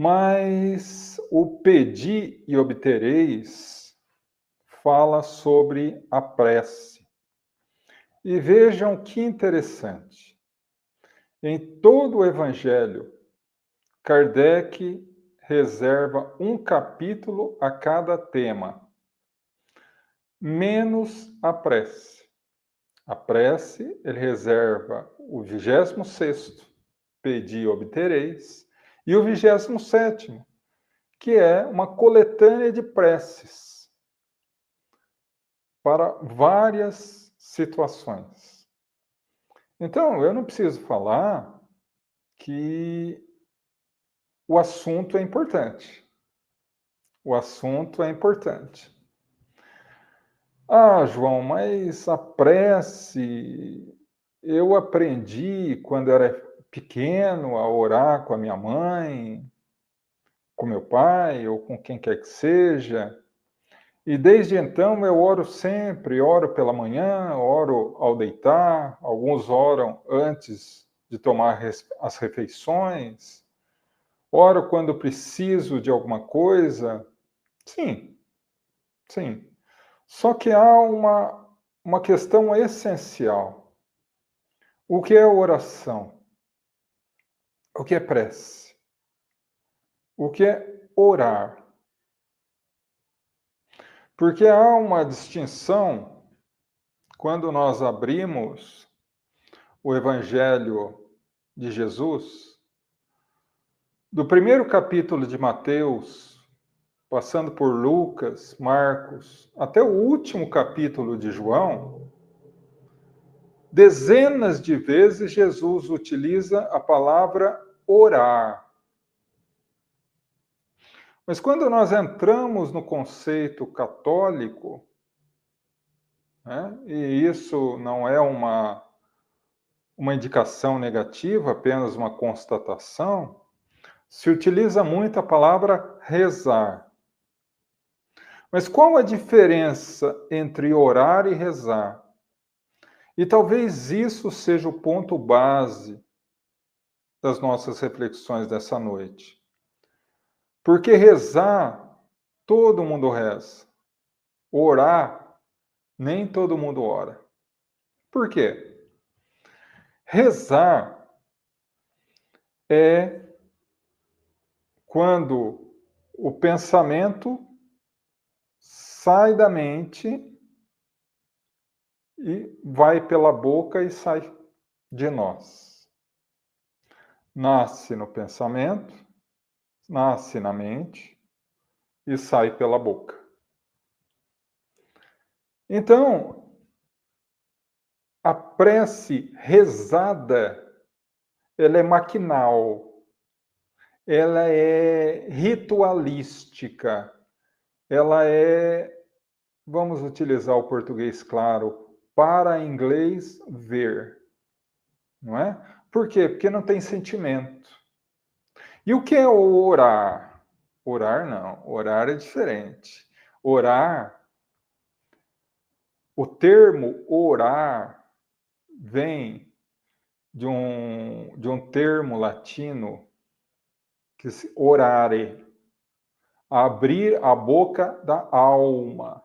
Mas o pedi e obtereis fala sobre a prece. E vejam que interessante. Em todo o Evangelho, Kardec reserva um capítulo a cada tema, menos a prece. A prece, ele reserva o 26º, pedi e obtereis, e o 27º, que é uma coletânea de preces para várias situações. Então, eu não preciso falar que o assunto é importante. O assunto é importante. Ah, João, mas a prece, eu aprendi quando era pequeno a orar com a minha mãe, com meu pai ou com quem quer que seja. E desde então eu oro sempre, oro pela manhã, oro ao deitar, alguns oram antes de tomar as refeições, oro quando preciso de alguma coisa. Sim, sim. Só que há uma questão essencial. O que é oração? O que é prece? O que é orar? Porque há uma distinção quando nós abrimos o Evangelho de Jesus, do primeiro capítulo de Mateus, passando por Lucas, Marcos, até o último capítulo de João, dezenas de vezes Jesus utiliza a palavra orar. Mas quando nós entramos no conceito católico, né, e isso não é uma indicação negativa, apenas uma constatação, se utiliza muito a palavra rezar. Mas qual a diferença entre orar e rezar? E talvez isso seja o ponto base das nossas reflexões dessa noite. Porque rezar, todo mundo reza. Orar, nem todo mundo ora. Por quê? Rezar é quando o pensamento sai da mente e vai pela boca e sai de nós. Nasce no pensamento, nasce na mente e sai pela boca. Então, a prece rezada, ela é maquinal, ela é ritualística, ela é, vamos utilizar o português claro, para inglês ver, não é? Por quê? Porque não tem sentimento. E o que é orar? Orar não, orar é diferente. Orar, o termo orar vem de um termo latino que se orare, abrir a boca da alma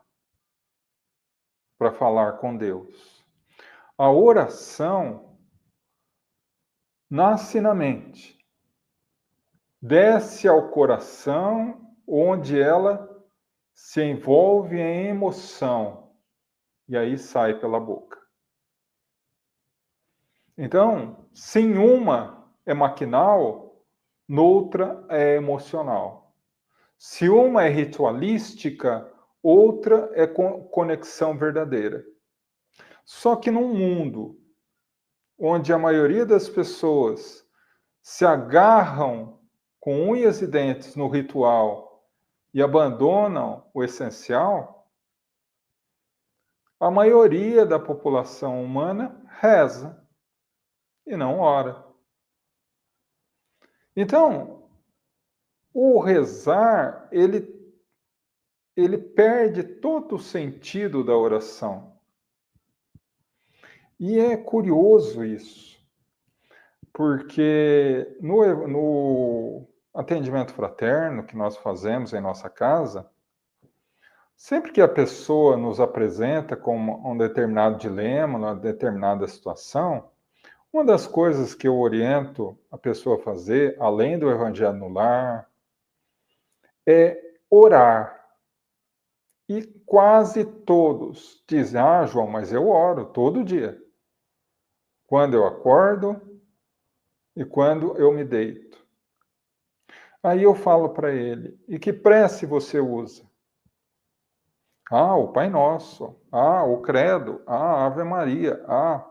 para falar com Deus. A oração nasce na mente, desce ao coração, onde ela se envolve em emoção e aí sai pela boca. Então, se em uma é maquinal, noutra é emocional. Se uma é ritualística, outra é conexão verdadeira. Só que num mundo onde a maioria das pessoas se agarram com unhas e dentes no ritual e abandonam o essencial, a maioria da população humana reza e não ora. Então, o rezar, ele perde todo o sentido da oração. E é curioso isso, porque atendimento fraterno que nós fazemos em nossa casa, sempre que a pessoa nos apresenta com um determinado dilema, uma determinada situação, uma das coisas que eu oriento a pessoa a fazer, além do evangelho no lar, é orar. E quase todos dizem: ah, João, mas eu oro todo dia. Quando eu acordo e quando eu me deito. Aí eu falo para ele: e que prece você usa? Ah, o Pai Nosso. Ah, o Credo. Ah, a Ave Maria. Ah,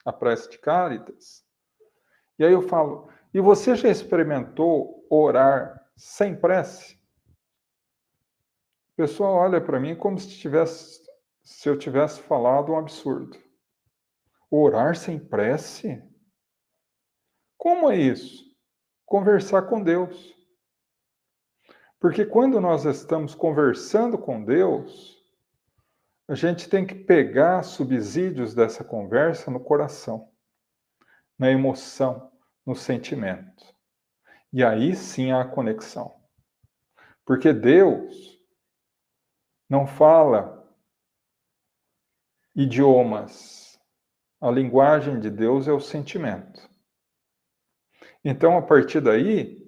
a prece de Cáritas. E aí eu falo: e você já experimentou orar sem prece? A pessoa olha para mim como se eu tivesse falado um absurdo. Orar sem prece? Como é isso? Conversar com Deus. Porque quando nós estamos conversando com Deus, a gente tem que pegar subsídios dessa conversa no coração, na emoção, no sentimento. E aí sim há a conexão. Porque Deus não fala idiomas. A linguagem de Deus é o sentimento. Então, a partir daí,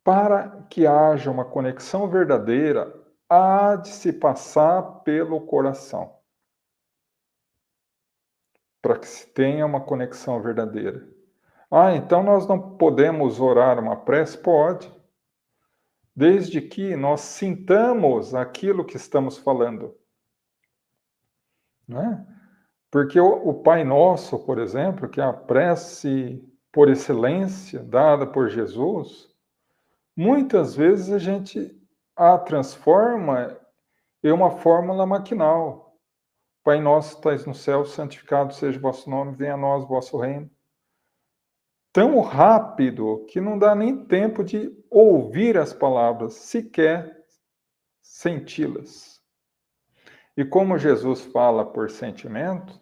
para que haja uma conexão verdadeira, há de se passar pelo coração. Para que se tenha uma conexão verdadeira. Ah, então nós não podemos orar uma prece? Pode. Desde que nós sintamos aquilo que estamos falando. Né? Porque o Pai Nosso, por exemplo, que é a prece por excelência dada por Jesus, muitas vezes a gente a transforma em uma fórmula maquinal. Pai Nosso, estais no céu, santificado seja o vosso nome, venha a nós o vosso reino. Tão rápido que não dá nem tempo de ouvir as palavras, sequer senti-las. E como Jesus fala por sentimento,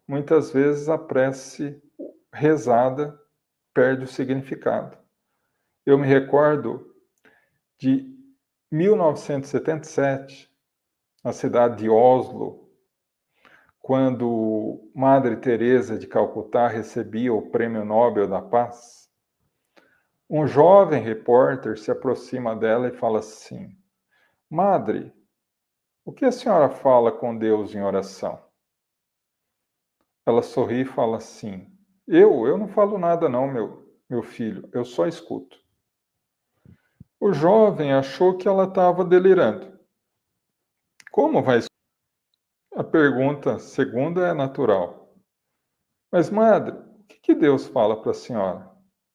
muitas vezes a prece rezada perde o significado. Eu me recordo de 1977, na cidade de Oslo, quando Madre Teresa de Calcutá recebia o Prêmio Nobel da Paz. Um jovem repórter se aproxima dela e fala assim: Madre, o que a senhora fala com Deus em oração? Ela sorri e fala assim: Eu não falo nada não, meu filho, eu só escuto. O jovem achou que ela estava delirando. Como vai? A pergunta segunda é natural. Mas, madre, o que Deus fala para a senhora?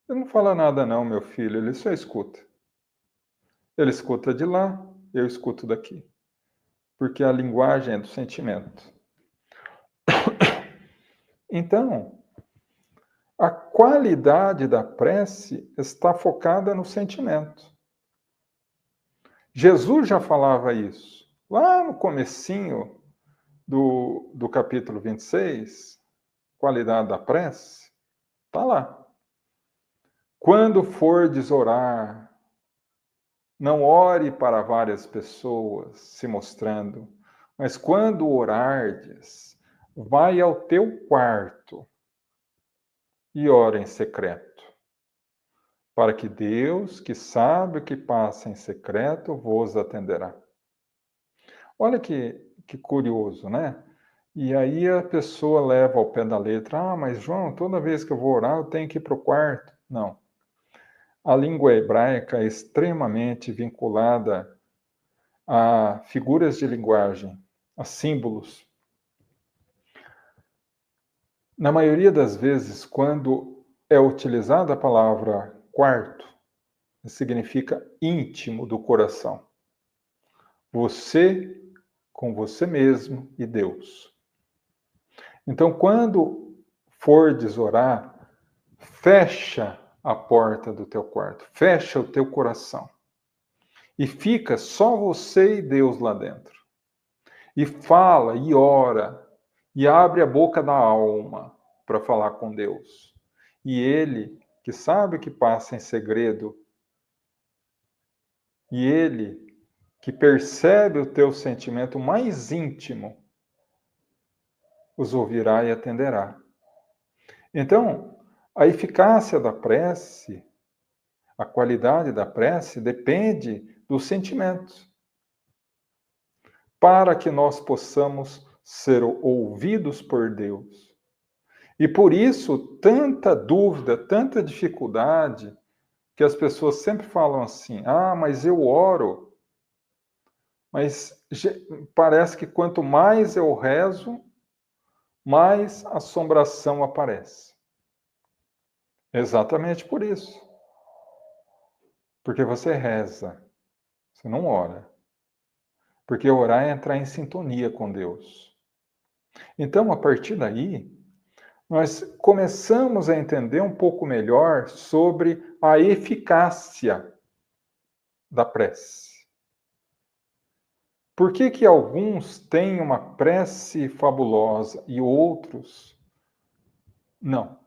Ele não fala nada não, meu filho, ele só escuta. Ele escuta de lá, eu escuto daqui. Porque a linguagem é do sentimento. Então, a qualidade da prece está focada no sentimento. Jesus já falava isso. Lá no comecinho do capítulo 26, qualidade da prece, está lá. Quando fordes orar, não ore para várias pessoas se mostrando, mas quando orardes, vai ao teu quarto e ora em secreto, para que Deus, que sabe o que passa em secreto, vos atenderá. Olha que curioso, né? E aí a pessoa leva ao pé da letra: ah, mas João, toda vez que eu vou orar, eu tenho que ir para o quarto. Não. A língua hebraica é extremamente vinculada a figuras de linguagem, a símbolos. Na maioria das vezes, quando é utilizada a palavra quarto, significa íntimo do coração. Você com você mesmo e Deus. Então, quando fordes orar, fecha a porta do teu quarto, fecha o teu coração. E fica só você e Deus lá dentro. E fala, e ora, e abre a boca da alma para falar com Deus. E Ele que sabe o que passa em segredo, e Ele, que percebe o teu sentimento mais íntimo, os ouvirá e atenderá. Então, a eficácia da prece, a qualidade da prece, depende dos sentimentos. Para que nós possamos ser ouvidos por Deus. E por isso, tanta dúvida, tanta dificuldade, que as pessoas sempre falam assim: ah, mas eu oro. Mas parece que quanto mais eu rezo, mais assombração aparece. Exatamente por isso. Porque você reza, você não ora. Porque orar é entrar em sintonia com Deus. Então, a partir daí, nós começamos a entender um pouco melhor sobre a eficácia da prece. Por que que alguns têm uma prece fabulosa e outros não?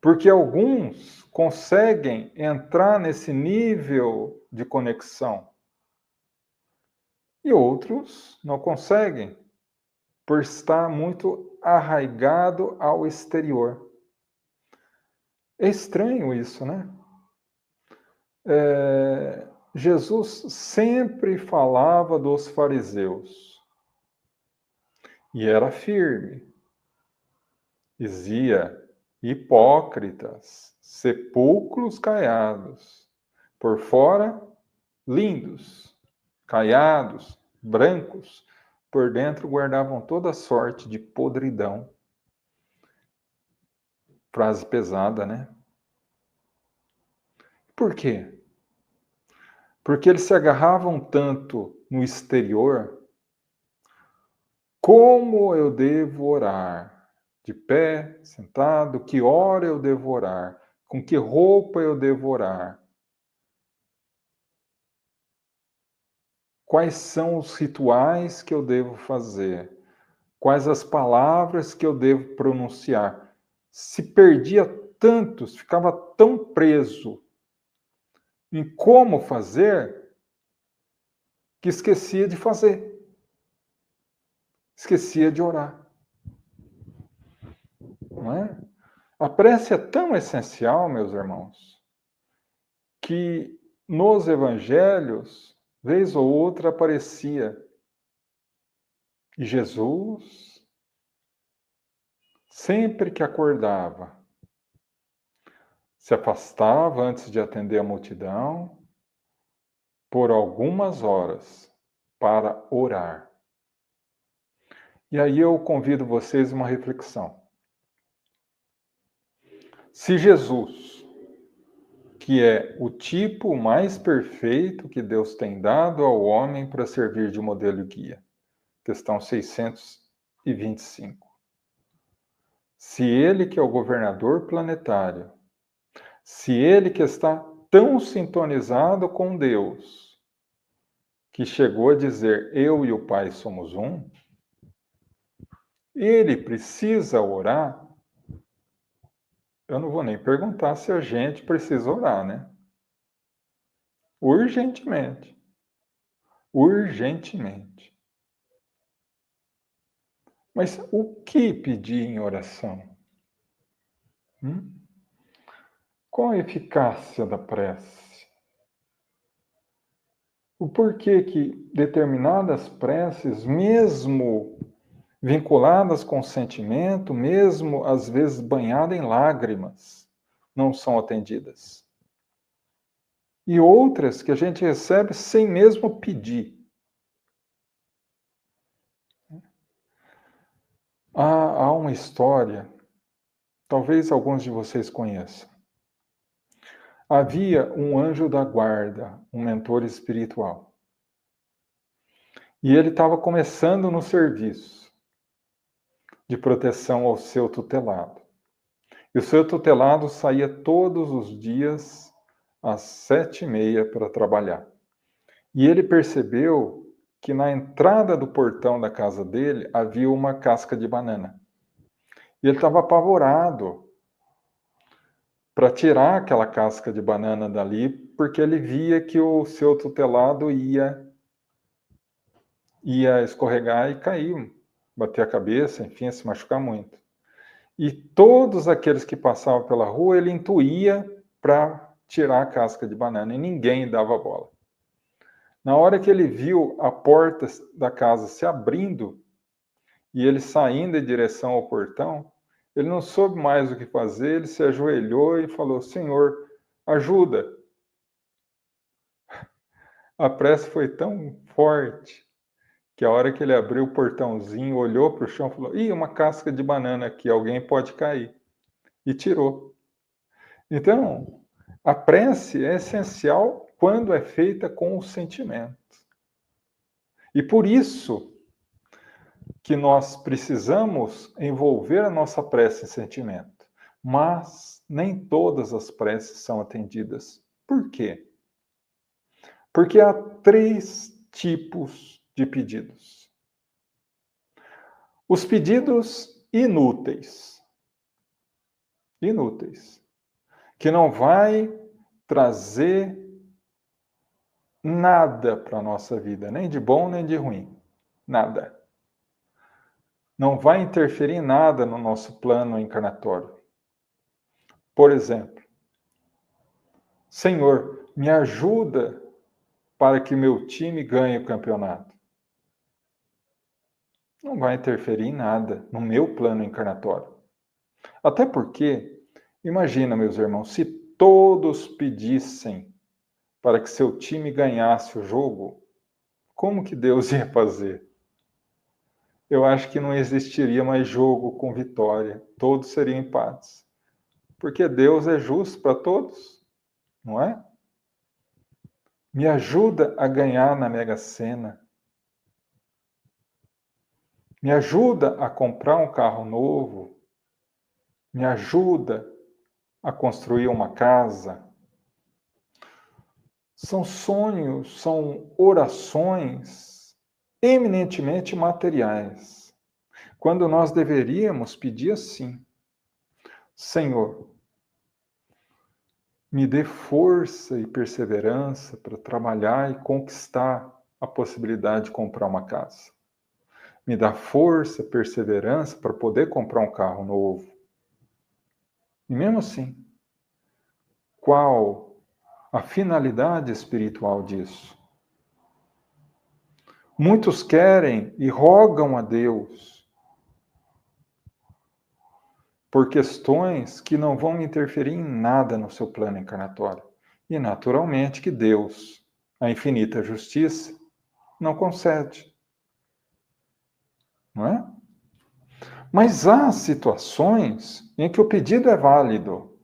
Porque alguns conseguem entrar nesse nível de conexão e outros não conseguem, por estar muito arraigado ao exterior. É estranho isso, né? Jesus sempre falava dos fariseus e era firme. Dizia: hipócritas, sepulcros caiados, por fora lindos, caiados, brancos, por dentro guardavam toda sorte de podridão. Frase pesada, né? Por quê? Porque eles se agarravam tanto no exterior. Como eu devo orar? De pé, sentado? Que hora eu devo orar? Com que roupa eu devo orar? Quais são os rituais que eu devo fazer? Quais as palavras que eu devo pronunciar? Se perdia tanto, ficava tão preso em como fazer, que esquecia de fazer. Esquecia de orar. Não é? A prece é tão essencial, meus irmãos, que nos evangelhos, vez ou outra, aparecia e Jesus, sempre que acordava, se afastava antes de atender a multidão por algumas horas para orar. E aí eu convido vocês a uma reflexão. Se Jesus, que é o tipo mais perfeito que Deus tem dado ao homem para servir de modelo e guia, questão 625. Se ele que é o governador planetário, se ele que está tão sintonizado com Deus, que chegou a dizer, eu e o Pai somos um, ele precisa orar. Eu não vou nem perguntar se a gente precisa orar, né? Urgentemente. Urgentemente. Mas o que pedir em oração? Qual a eficácia da prece? O porquê que determinadas preces, mesmo vinculadas com sentimento, mesmo às vezes banhadas em lágrimas, não são atendidas? E outras que a gente recebe sem mesmo pedir. Há uma história, talvez alguns de vocês conheçam. Havia um anjo da guarda, um mentor espiritual. E ele estava começando no serviço de proteção ao seu tutelado. E o seu tutelado saía todos os dias às 7h30 para trabalhar. E ele percebeu que na entrada do portão da casa dele havia uma casca de banana. E ele estava apavorado. para tirar aquela casca de banana dali, porque ele via que o seu tutelado ia escorregar e cair, bater a cabeça, enfim, se machucar muito. E todos aqueles que passavam pela rua, ele intuía para tirar a casca de banana, e ninguém dava bola. Na hora que ele viu a porta da casa se abrindo e ele saindo em direção ao portão, ele não soube mais o que fazer, ele se ajoelhou e falou: Senhor, ajuda. A pressa foi tão forte que a hora que ele abriu o portãozinho, olhou para o chão e falou: ih, uma casca de banana aqui, alguém pode cair. E tirou. Então, a prece é essencial quando é feita com o sentimento. E por isso que nós precisamos envolver a nossa prece em sentimento. Mas nem todas as preces são atendidas. Por quê? Porque há 3 tipos de pedidos. Os pedidos inúteis. Inúteis. Que não vai trazer nada para a nossa vida, nem de bom nem de ruim. Nada. Não vai interferir em nada no nosso plano encarnatório. Por exemplo, Senhor, me ajuda para que meu time ganhe o campeonato. Não vai interferir em nada no meu plano encarnatório. Até porque, imagina, meus irmãos, se todos pedissem para que seu time ganhasse o jogo, como que Deus ia fazer? Eu acho que não existiria mais jogo com vitória, todos seriam empates. Porque Deus é justo para todos, não é? Me ajuda a ganhar na Mega Sena. Me ajuda a comprar um carro novo. Me ajuda a construir uma casa. São sonhos, são orações eminentemente materiais. Quando nós deveríamos pedir assim: Senhor, me dê força e perseverança para trabalhar e conquistar a possibilidade de comprar uma casa. Me dá força, perseverança para poder comprar um carro novo. E mesmo assim, qual a finalidade espiritual disso? Muitos querem e rogam a Deus por questões que não vão interferir em nada no seu plano encarnatório. E naturalmente que Deus, a infinita justiça, não concede. Não é? Mas há situações em que o pedido é válido,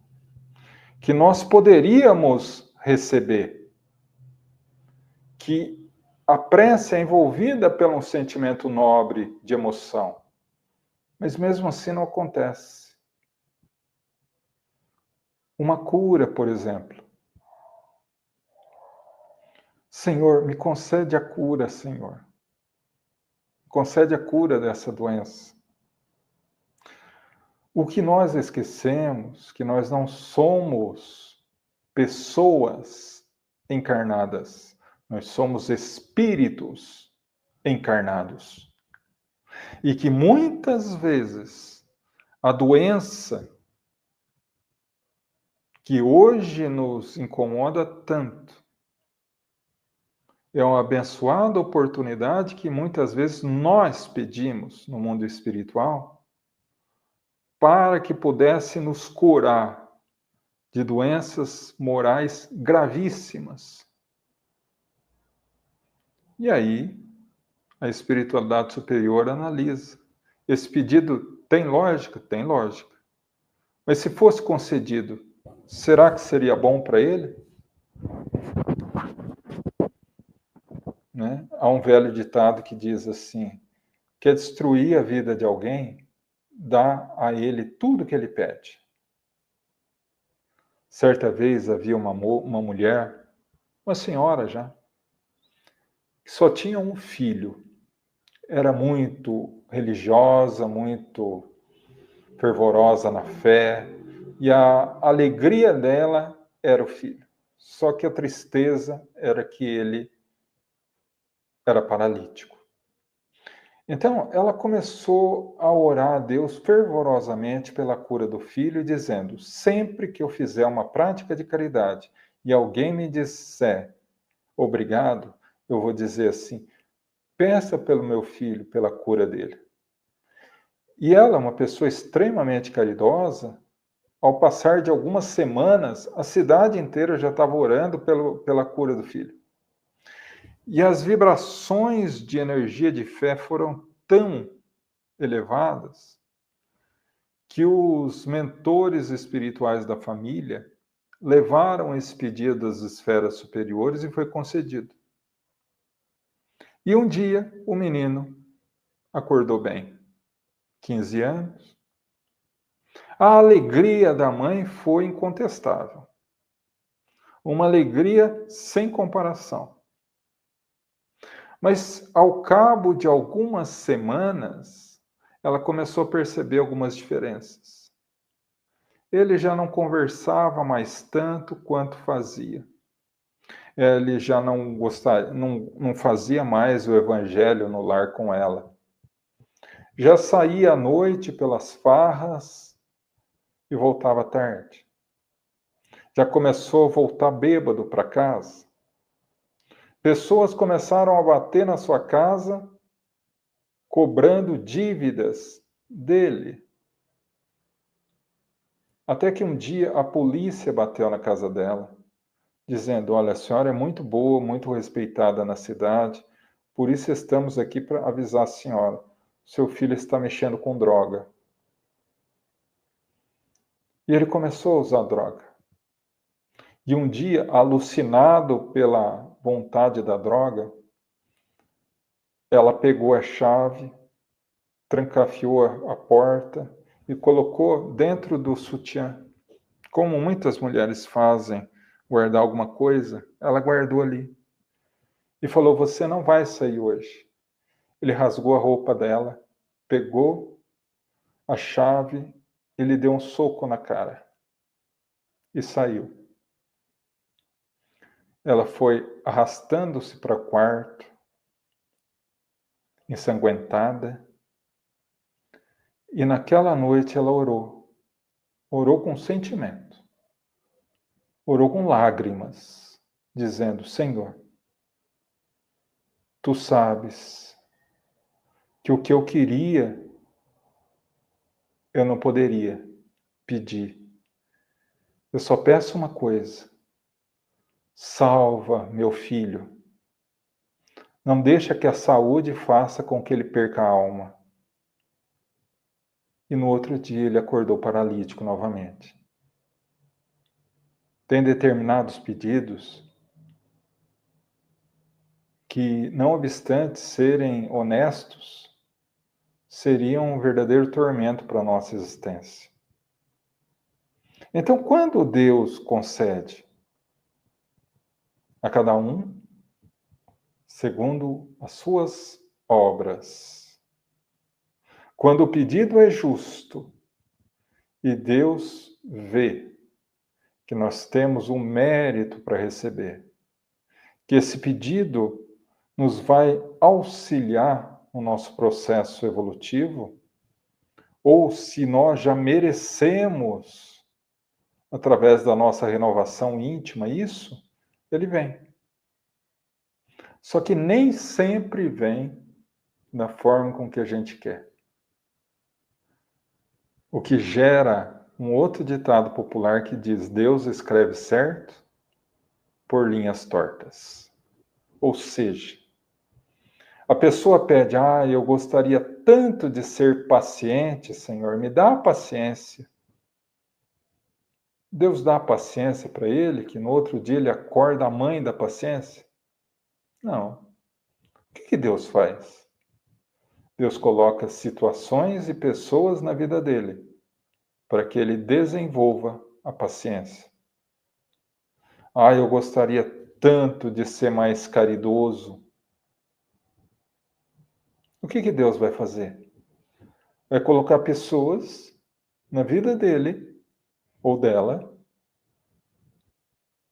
que nós poderíamos receber, que a prece é envolvida por um sentimento nobre de emoção, mas mesmo assim não acontece. Uma cura, por exemplo. Senhor, me concede a cura, Senhor. Concede a cura dessa doença. O que nós esquecemos, que nós não somos pessoas encarnadas, nós somos espíritos encarnados. E que muitas vezes a doença que hoje nos incomoda tanto é uma abençoada oportunidade que muitas vezes nós pedimos no mundo espiritual para que pudesse nos curar de doenças morais gravíssimas. E aí, a espiritualidade superior analisa. Esse pedido tem lógica? Tem lógica. Mas se fosse concedido, será que seria bom para ele? Né? Há um velho ditado que diz assim: quer destruir a vida de alguém, dá a ele tudo que ele pede. Certa vez havia uma mulher, uma senhora já, que só tinha um filho. Era muito religiosa, muito fervorosa na fé, E a alegria dela era o filho. Só que a tristeza era que ele era paralítico. Então, ela começou a orar a Deus fervorosamente pela cura do filho, dizendo: sempre que eu fizer uma prática de caridade e alguém me disser obrigado, eu vou dizer assim: peça pelo meu filho, pela cura dele. E ela, uma pessoa extremamente caridosa, ao passar de algumas semanas, a cidade inteira já estava orando pela cura do filho. E as vibrações de energia de fé foram tão elevadas que os mentores espirituais da família levaram esse pedido das esferas superiores e foi concedido. E um dia o menino acordou bem, 15 anos. A alegria da mãe foi incontestável. Uma alegria sem comparação. Mas ao cabo de algumas semanas, ela começou a perceber algumas diferenças. Ele já não conversava mais tanto quanto fazia. Ele já não fazia mais o evangelho no lar com ela. Já saía à noite pelas farras e voltava tarde. Já começou a voltar bêbado para casa. Pessoas começaram a bater na sua casa, cobrando dívidas dele. Até que um dia a polícia bateu na casa dela, dizendo: olha, a senhora é muito boa, muito respeitada na cidade, por isso estamos aqui para avisar a senhora. Seu filho está mexendo com droga. E ele começou a usar droga. E um dia, alucinado pela vontade da droga, ela pegou a chave, trancafiou a porta e colocou dentro do sutiã. Como muitas mulheres fazem, guardar alguma coisa, ela guardou ali. E falou: você não vai sair hoje. Ele rasgou a roupa dela, pegou a chave e lhe deu um soco na cara. E saiu. Ela foi arrastando-se para o quarto, ensanguentada. E naquela noite ela orou. Orou com sentimento. Orou com lágrimas, dizendo: Senhor, tu sabes que o que eu queria eu não poderia pedir. Eu só peço uma coisa: salva meu filho. Não deixa que a saúde faça com que ele perca a alma. E no outro dia ele acordou paralítico novamente. Tem determinados pedidos que, não obstante serem honestos, seriam um verdadeiro tormento para a nossa existência. Então, quando Deus concede a cada um segundo as suas obras, quando o pedido é justo e Deus vê que nós temos um mérito para receber, que esse pedido nos vai auxiliar no nosso processo evolutivo, ou se nós já merecemos, através da nossa renovação íntima, isso, ele vem. Só que nem sempre vem da forma com que a gente quer. O que gera um outro ditado popular que diz: Deus escreve certo por linhas tortas. Ou seja, a pessoa pede: eu gostaria tanto de ser paciente, Senhor, me dá paciência. Deus dá paciência para ele, que no outro dia ele acorda a mãe da paciência? Não. O que Deus faz? Deus coloca situações e pessoas na vida dele para que ele desenvolva a paciência. Eu gostaria tanto de ser mais caridoso. O que Deus vai fazer? Vai colocar pessoas na vida dele ou dela,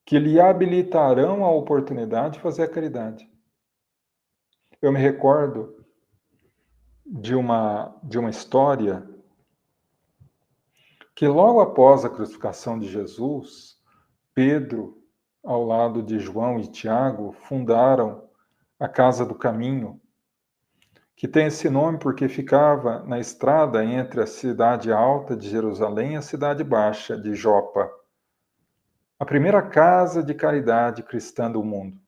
que lhe habilitarão a oportunidade de fazer a caridade. Eu me recordo de uma história que logo após a crucificação de Jesus, Pedro, ao lado de João e Tiago, fundaram a Casa do Caminho, que tem esse nome porque ficava na estrada entre a cidade alta de Jerusalém e a cidade baixa de Jopa, a primeira casa de caridade cristã do mundo.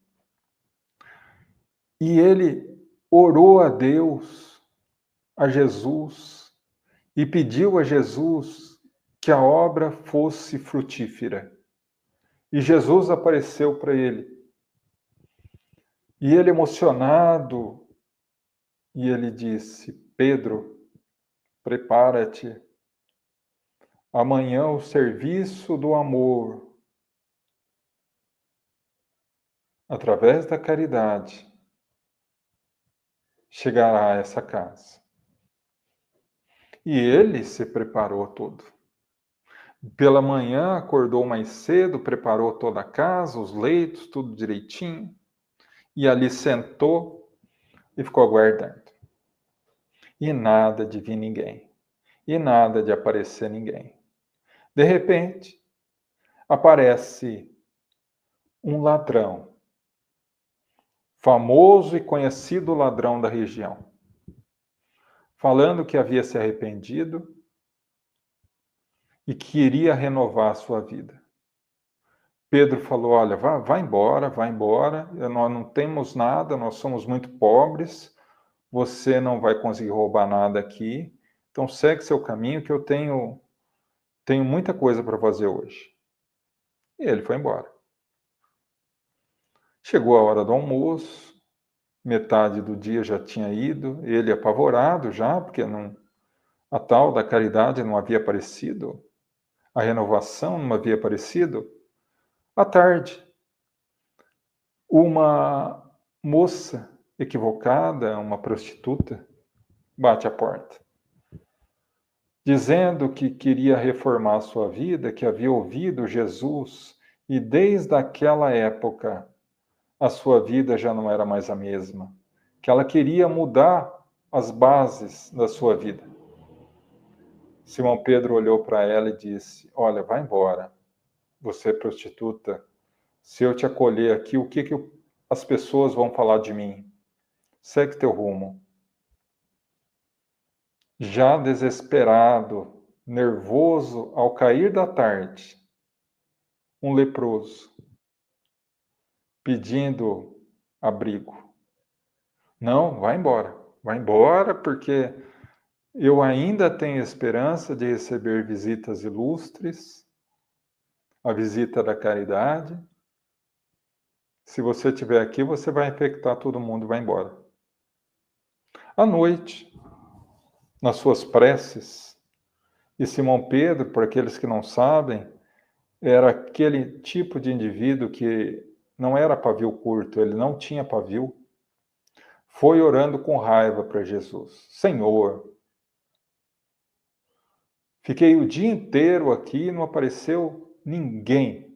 E ele orou a Deus, a Jesus, e pediu a Jesus que a obra fosse frutífera. E Jesus apareceu para ele. E ele, emocionado, e ele disse: Pedro, prepara-te. Amanhã o serviço do amor, através da caridade, chegará a essa casa. E ele se preparou todo. Pela manhã acordou mais cedo, preparou toda a casa, os leitos, tudo direitinho. E ali sentou e ficou aguardando. E nada de vir ninguém. E nada de aparecer ninguém. De repente, aparece um ladrão, famoso e conhecido ladrão da região, falando que havia se arrependido e que iria renovar a sua vida. Pedro falou: olha, vai embora, nós não temos nada, nós somos muito pobres, você não vai conseguir roubar nada aqui, então segue seu caminho que eu tenho muita coisa para fazer hoje. E ele foi embora. Chegou a hora do almoço, metade do dia já tinha ido, ele apavorado já, porque a tal da caridade não havia aparecido, a renovação não havia aparecido. À tarde, uma moça equivocada, uma prostituta, bate à porta, dizendo que queria reformar a sua vida, que havia ouvido Jesus e desde aquela época a sua vida já não era mais a mesma, que ela queria mudar as bases da sua vida. Simão Pedro olhou para ela e disse: olha, vai embora, você é prostituta, se eu te acolher aqui, o que as pessoas vão falar de mim? Segue teu rumo. Já desesperado, nervoso, ao cair da tarde, um leproso, pedindo abrigo. Não, vai embora, porque eu ainda tenho esperança de receber visitas ilustres, a visita da caridade. Se você estiver aqui, você vai infectar todo mundo e vai embora. À noite, nas suas preces, e Simão Pedro, para aqueles que não sabem, era aquele tipo de indivíduo que não era pavio curto, ele não tinha pavio, foi orando com raiva para Jesus: Senhor, fiquei o dia inteiro aqui e não apareceu ninguém.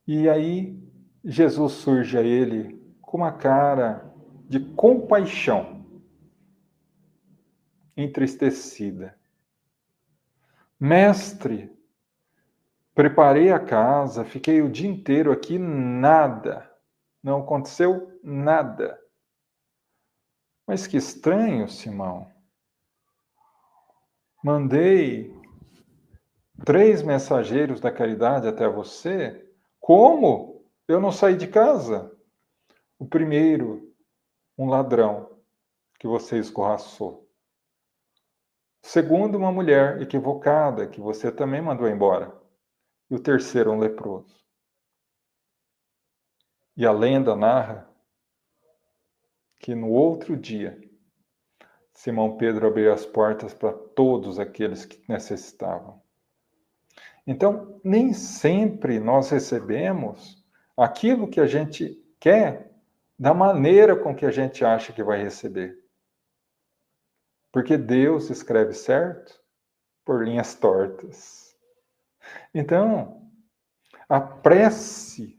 E aí Jesus surge a ele com uma cara de compaixão, entristecida. Mestre, preparei a casa, fiquei o dia inteiro aqui, nada. Não aconteceu nada. Mas que estranho, Simão. Mandei 3 mensageiros da caridade até você. Como? Eu não saí de casa. O primeiro, um ladrão que você escorraçou. O segundo, uma mulher equivocada que você também mandou embora. E o terceiro, um leproso. E a lenda narra que no outro dia, Simão Pedro abriu as portas para todos aqueles que necessitavam. Então, nem sempre nós recebemos aquilo que a gente quer da maneira com que a gente acha que vai receber. Porque Deus escreve certo por linhas tortas. Então, a prece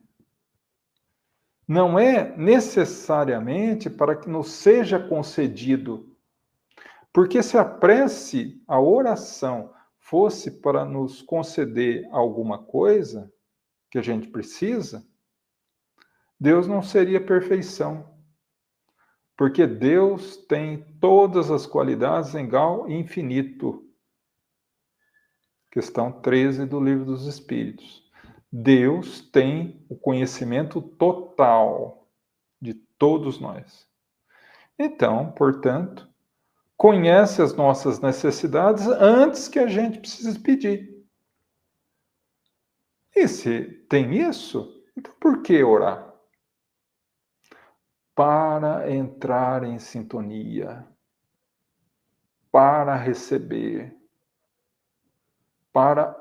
não é necessariamente para que nos seja concedido. Porque se a prece, a oração, fosse para nos conceder alguma coisa que a gente precisa, Deus não seria perfeição. Porque Deus tem todas as qualidades em grau infinito. Questão 13 do Livro dos Espíritos. Deus tem o conhecimento total de todos nós. Então, portanto, conhece as nossas necessidades antes que a gente precise pedir. E se tem isso, então por que orar? Para entrar em sintonia, para receber, para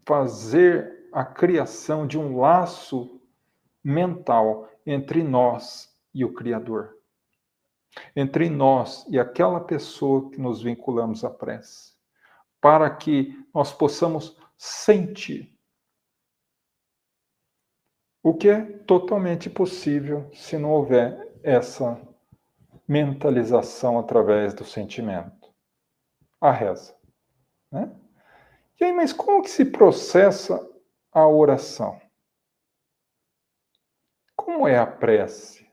fazer a criação de um laço mental entre nós e o Criador. Entre nós e aquela pessoa que nos vinculamos à prece. Para que nós possamos sentir. O que é totalmente possível se não houver essa mentalização através do sentimento. A reza. Né? E aí, mas como que se processa a oração? Como é a prece?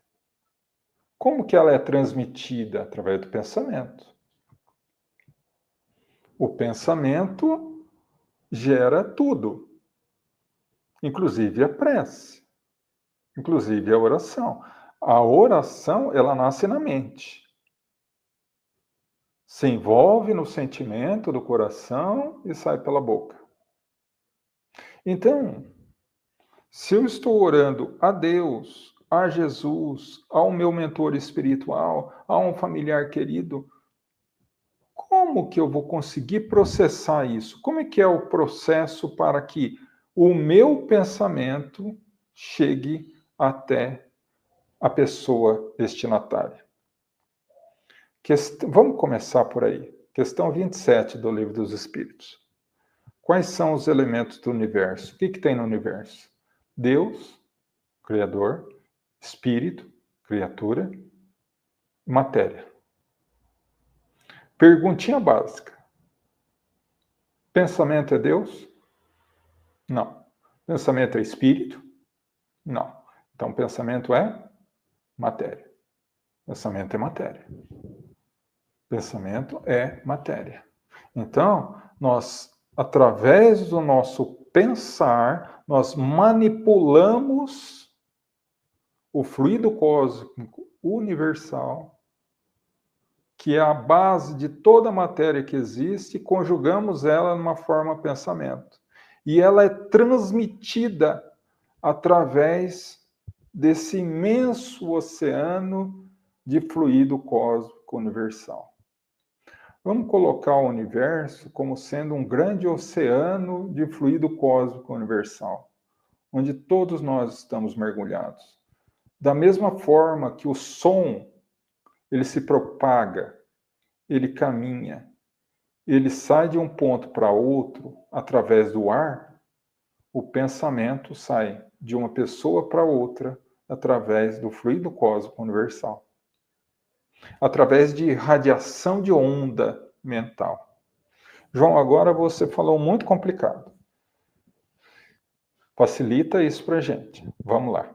Como que ela é transmitida? Através do pensamento. O pensamento gera tudo, inclusive a prece, inclusive a oração. A oração, ela nasce na mente. Se envolve no sentimento do coração e sai pela boca. Então, se eu estou orando a Deus, a Jesus, ao meu mentor espiritual, a um familiar querido, como que eu vou conseguir processar isso? Como é que é o processo para que o meu pensamento chegue até a pessoa destinatária? Vamos começar por aí. Questão 27 do Livro dos Espíritos. Quais são os elementos do universo? O que tem no universo? Deus, Criador, Espírito, criatura, matéria. Perguntinha básica. Pensamento é Deus? Não. Pensamento é Espírito? Não. Então, pensamento é matéria. Pensamento é matéria. Pensamento é matéria. Então, nós, através do nosso pensar, nós manipulamos o fluido cósmico universal, que é a base de toda a matéria que existe, e conjugamos ela numa forma pensamento. E ela é transmitida através desse imenso oceano de fluido cósmico universal. Vamos colocar o universo como sendo um grande oceano de fluido cósmico universal, onde todos nós estamos mergulhados. Da mesma forma que o som, ele se propaga, ele caminha, ele sai de um ponto para outro através do ar, o pensamento sai de uma pessoa para outra através do fluido cósmico universal. Através de radiação de onda mental. João, agora você falou muito complicado. Facilita isso para a gente. Vamos lá.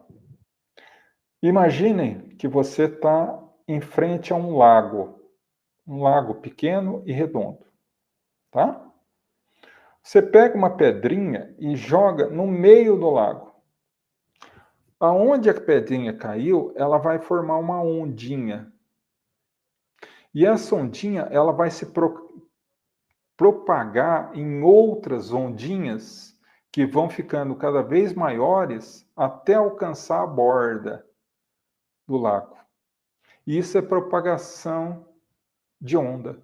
Imaginem que você está em frente a um lago pequeno e redondo, tá? Você pega uma pedrinha e joga no meio do lago. Aonde a pedrinha caiu, ela vai formar uma ondinha. E essa ondinha, ela vai se propagar em outras ondinhas que vão ficando cada vez maiores até alcançar a borda do lago. E isso é propagação de onda.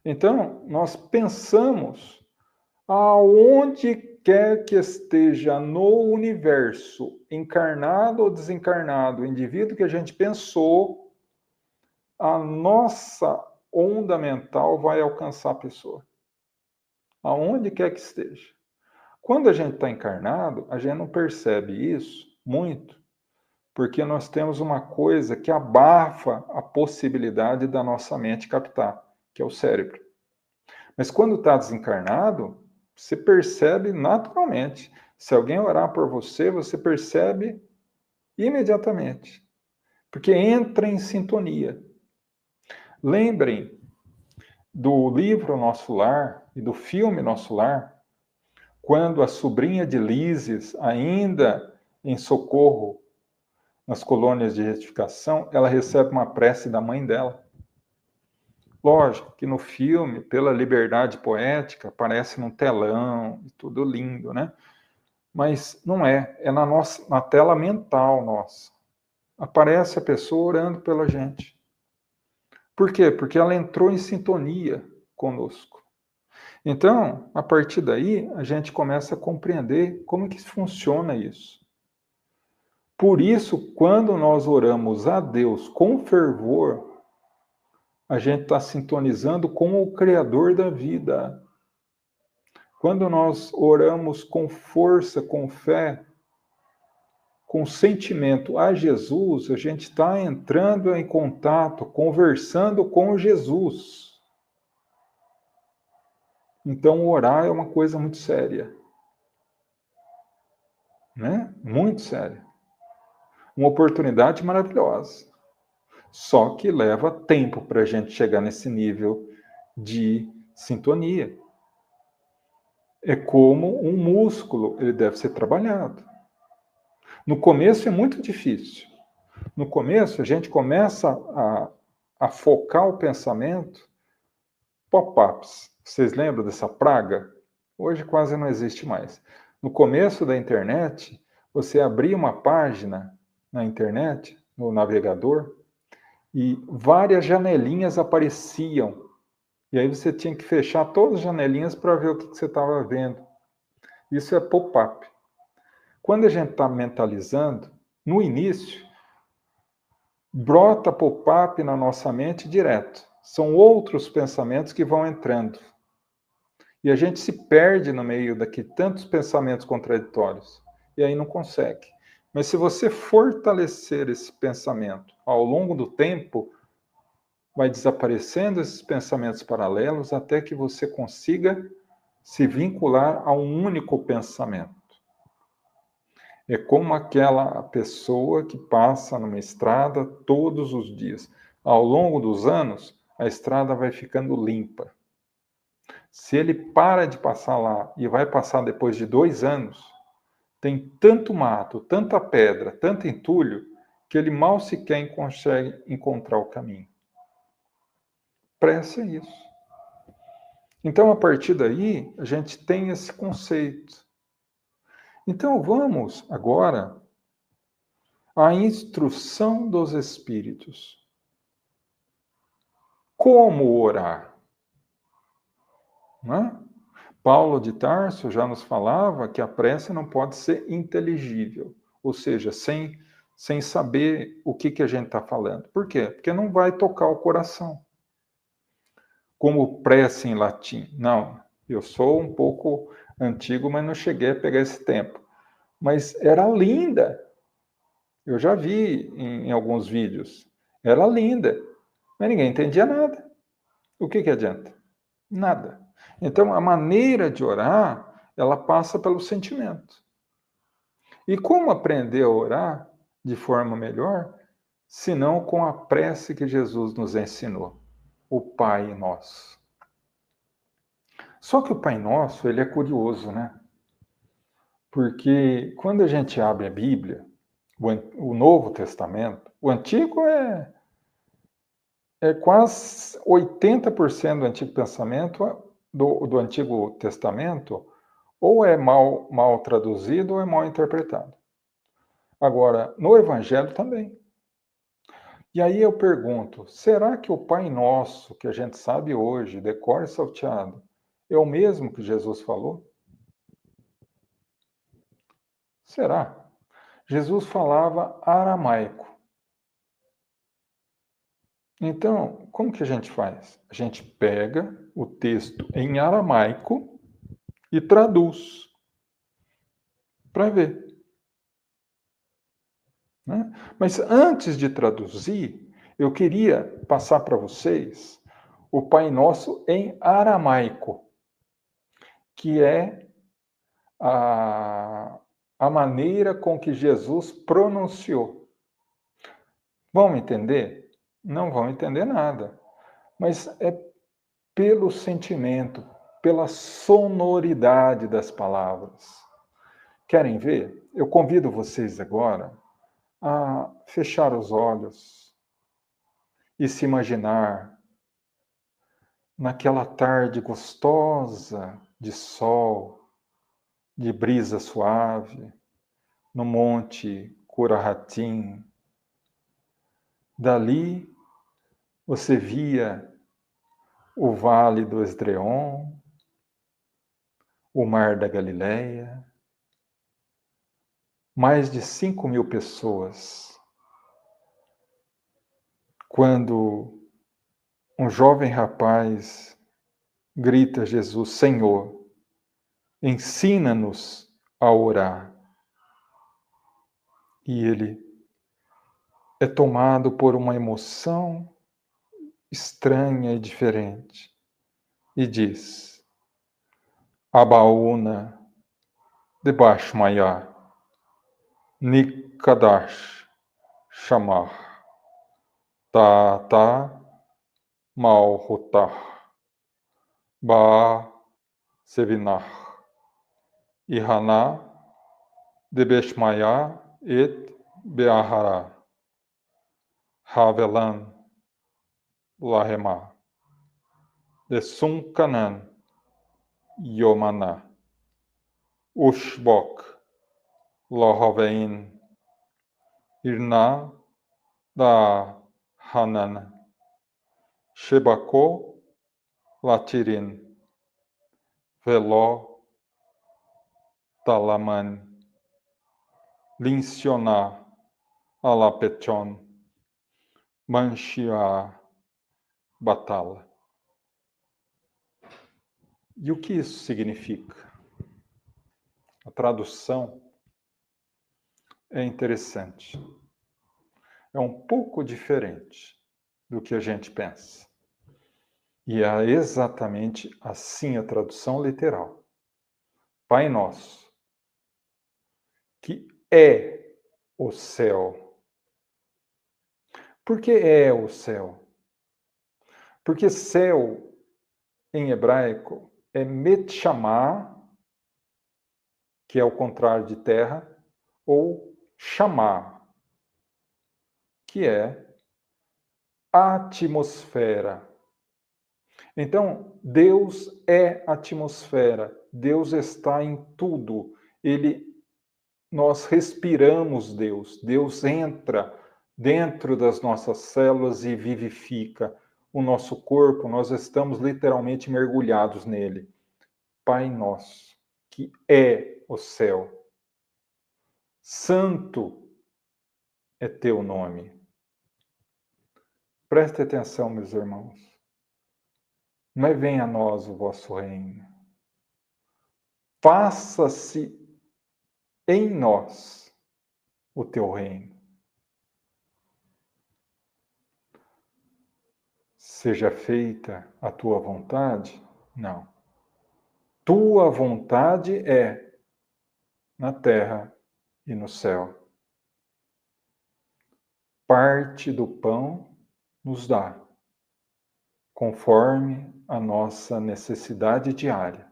Então, nós pensamos aonde quer que esteja no universo, encarnado ou desencarnado, o indivíduo que a gente pensou, a nossa onda mental vai alcançar a pessoa. aonde quer que esteja. Quando a gente está encarnado, a gente não percebe isso muito, porque nós temos uma coisa que abafa a possibilidade da nossa mente captar, que é o cérebro. Mas quando está desencarnado, você percebe naturalmente. Se alguém orar por você, você percebe imediatamente, porque entra em sintonia. Lembrem do livro Nosso Lar e do filme Nosso Lar, quando a sobrinha de Lises, ainda em socorro nas colônias de retificação, ela recebe uma prece da mãe dela. Lógico que no filme, pela liberdade poética, aparece num telão, e tudo lindo, né? Mas não é, é na tela mental nossa. Aparece a pessoa orando pela gente. Por quê? Porque ela entrou em sintonia conosco. Então, a partir daí, a gente começa a compreender como que funciona isso. Por isso, quando nós oramos a Deus com fervor, a gente está sintonizando com o Criador da vida. Quando nós oramos com força, com fé, com sentimento a Jesus, a gente está entrando em contato, conversando com Jesus. Então, orar é uma coisa muito séria, né? Muito séria. Uma oportunidade maravilhosa. Só que leva tempo para a gente chegar nesse nível de sintonia. É como um músculo, ele deve ser trabalhado. No começo é muito difícil. No começo, a gente começa a focar o pensamento, pop-ups. Vocês lembram dessa praga? Hoje quase não existe mais. No começo da internet, você abria uma página na internet, no navegador, e várias janelinhas apareciam. E aí você tinha que fechar todas as janelinhas para ver o que você estava vendo. Isso é pop-up. Quando a gente está mentalizando, no início, brota pop-up na nossa mente direto. São outros pensamentos que vão entrando. E a gente se perde no meio daqui tantos pensamentos contraditórios. E aí não consegue. Mas se você fortalecer esse pensamento ao longo do tempo, vai desaparecendo esses pensamentos paralelos até que você consiga se vincular a um único pensamento. É como aquela pessoa que passa numa estrada todos os dias. Ao longo dos anos, a estrada vai ficando limpa. Se ele para de passar lá e vai passar depois de 2 anos, tem tanto mato, tanta pedra, tanto entulho, que ele mal sequer consegue encontrar o caminho. Prece é isso. Então, a partir daí, a gente tem esse conceito. Então, vamos agora à instrução dos espíritos. Como orar? Não é? Paulo de Tarso já nos falava que a prece não pode ser inteligível, ou seja, sem saber o que a gente está falando. Por quê? Porque não vai tocar o coração. Como prece em latim. Não, eu sou um pouco antigo, mas não cheguei a pegar esse tempo. Mas era linda. Eu já vi em alguns vídeos. Era linda, mas ninguém entendia nada. O que adianta? Nada. Então, a maneira de orar, ela passa pelo sentimento. E como aprender a orar de forma melhor, senão com a prece que Jesus nos ensinou, o Pai Nosso. Só que o Pai Nosso, ele é curioso, né? Porque quando a gente abre a Bíblia, o Novo Testamento, o Antigo é quase 80% do Antigo Testamento, do Antigo Testamento, ou é mal traduzido ou é mal interpretado. Agora, no Evangelho também. E aí eu pergunto, será que o Pai Nosso, que a gente sabe hoje, decora e salteado, é o mesmo que Jesus falou? Será? Jesus falava aramaico. Então, como que a gente faz? A gente pega o texto em aramaico e traduz para ver. Né? Mas antes de traduzir, eu queria passar para vocês o Pai Nosso em aramaico, que é a maneira com que Jesus pronunciou. Vão entender? Não vão entender nada. Mas é pelo sentimento, pela sonoridade das palavras. Querem ver? Eu convido vocês agora a fechar os olhos e se imaginar naquela tarde gostosa de sol, de brisa suave, no Monte Curahatim. Dali você via o Vale do Esdreon, o Mar da Galileia, mais de 5.000 pessoas. Quando um jovem rapaz grita a Jesus: Senhor, ensina-nos a orar. E ele é tomado por uma emoção estranha e diferente e diz: Abaúna debaixo maiá, Nikadash chamar, Tata malhotar, Ba sevinar, Ihana debeshmaya et beahara, Havelan lahema, Desunkanan Yomana, Ushbok, Lohovein, Irna, da Hanan, Shebako, Latirin, Velo, Talaman, Linciona, Alapechon, Manchia, Batala. E o que isso significa? A tradução é interessante. É um pouco diferente do que a gente pensa. E é exatamente assim a tradução literal. Pai Nosso, que é o céu. Por que é o céu? Porque céu, em hebraico, é Metchamá, que é o contrário de terra, ou chamar, que é atmosfera. Então, Deus é atmosfera. Deus está em tudo. Nós respiramos Deus. Deus entra dentro das nossas células e vivifica o nosso corpo. Nós estamos literalmente mergulhados nele. Pai Nosso, que é o céu. Santo é teu nome. Preste atenção, meus irmãos. Mas venha a nós o vosso reino. Faça-se em nós o teu reino. Seja feita a tua vontade? Não. Tua vontade é na terra e no céu. Parte do pão nos dá, conforme a nossa necessidade diária.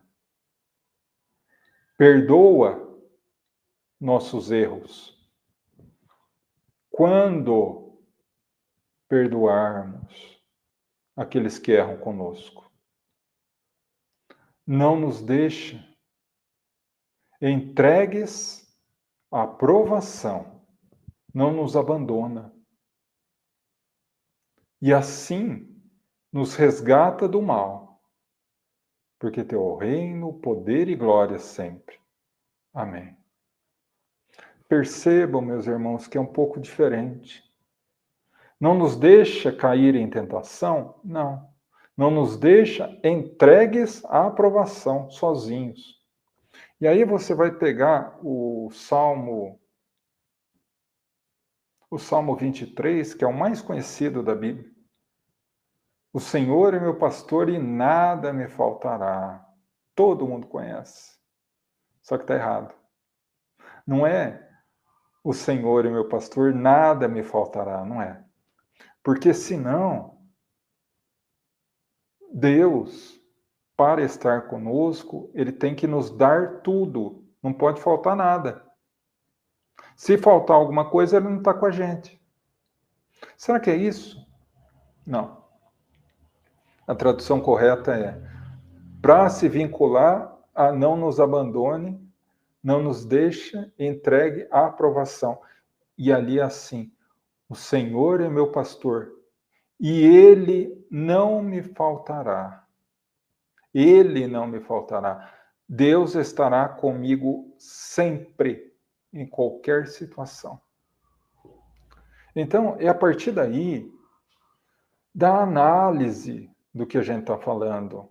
Perdoa nossos erros. Quando perdoarmos aqueles que erram conosco, não nos deixa entregues à provação, não nos abandona. E assim nos resgata do mal, porque teu é o reino, poder e glória sempre. Amém. Percebam, meus irmãos, que é um pouco diferente. Não nos deixa cair em tentação? Não. Não nos deixa entregues à aprovação, sozinhos. E aí você vai pegar o Salmo 23, que é o mais conhecido da Bíblia. O Senhor é meu pastor e nada me faltará. Todo mundo conhece. Só que está errado. Não é o Senhor é meu pastor, nada me faltará. Não é. Porque senão, Deus, para estar conosco, Ele tem que nos dar tudo. Não pode faltar nada. Se faltar alguma coisa, Ele não está com a gente. Será que é isso? Não. A tradução correta é: para se vincular a não nos abandone, não nos deixa entregue à aprovação. E ali é assim: o Senhor é meu pastor, e Ele não me faltará. Ele não me faltará. Deus estará comigo sempre, em qualquer situação. Então, é a partir daí, da análise do que a gente está falando,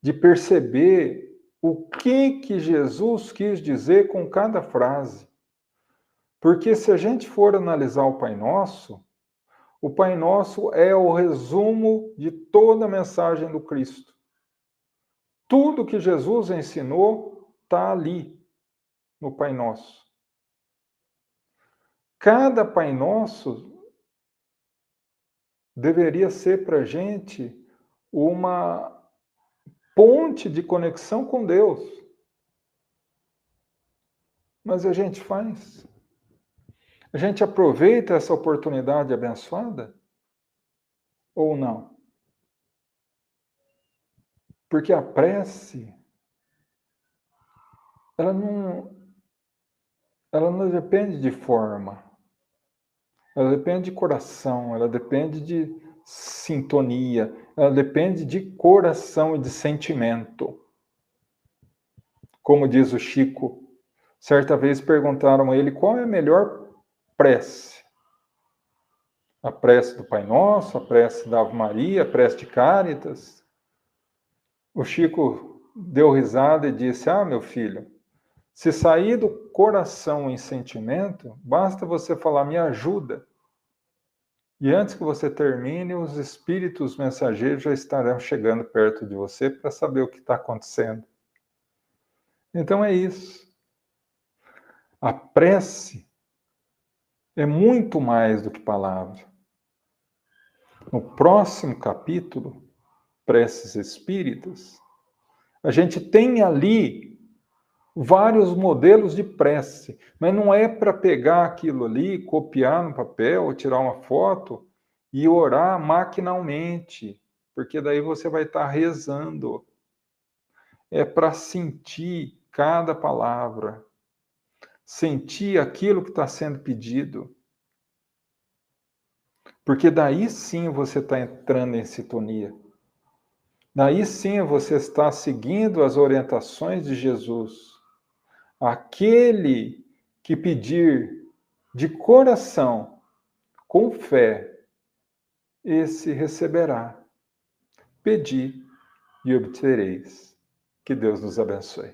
de perceber o que Jesus quis dizer com cada frase. Porque se a gente for analisar o Pai Nosso é o resumo de toda a mensagem do Cristo. Tudo que Jesus ensinou está ali, no Pai Nosso. Cada Pai Nosso deveria ser para a gente uma ponte de conexão com Deus. Mas a gente faz. A gente aproveita essa oportunidade abençoada? Ou não? Porque a prece, ela não depende de forma. Ela depende de coração, ela depende de sintonia, ela depende de coração e de sentimento. Como diz o Chico, certa vez perguntaram a ele qual é a melhor prece. A prece do Pai Nosso, a prece da Ave Maria, a prece de Cáritas. O Chico deu risada e disse: meu filho, se sair do coração em sentimento, basta você falar, me ajuda. E antes que você termine, os espíritos mensageiros já estarão chegando perto de você para saber o que está acontecendo. Então é isso. A prece é muito mais do que palavra. No próximo capítulo, Preces Espíritas, a gente tem ali vários modelos de prece, mas não é para pegar aquilo ali, copiar no papel, ou tirar uma foto e orar maquinalmente, porque daí você vai estar rezando. É para sentir cada palavra, sentir aquilo que está sendo pedido, porque daí sim você está entrando em sintonia. Daí sim você está seguindo as orientações de Jesus. Aquele que pedir de coração, com fé, esse receberá. Pedi e obtereis. Que Deus nos abençoe.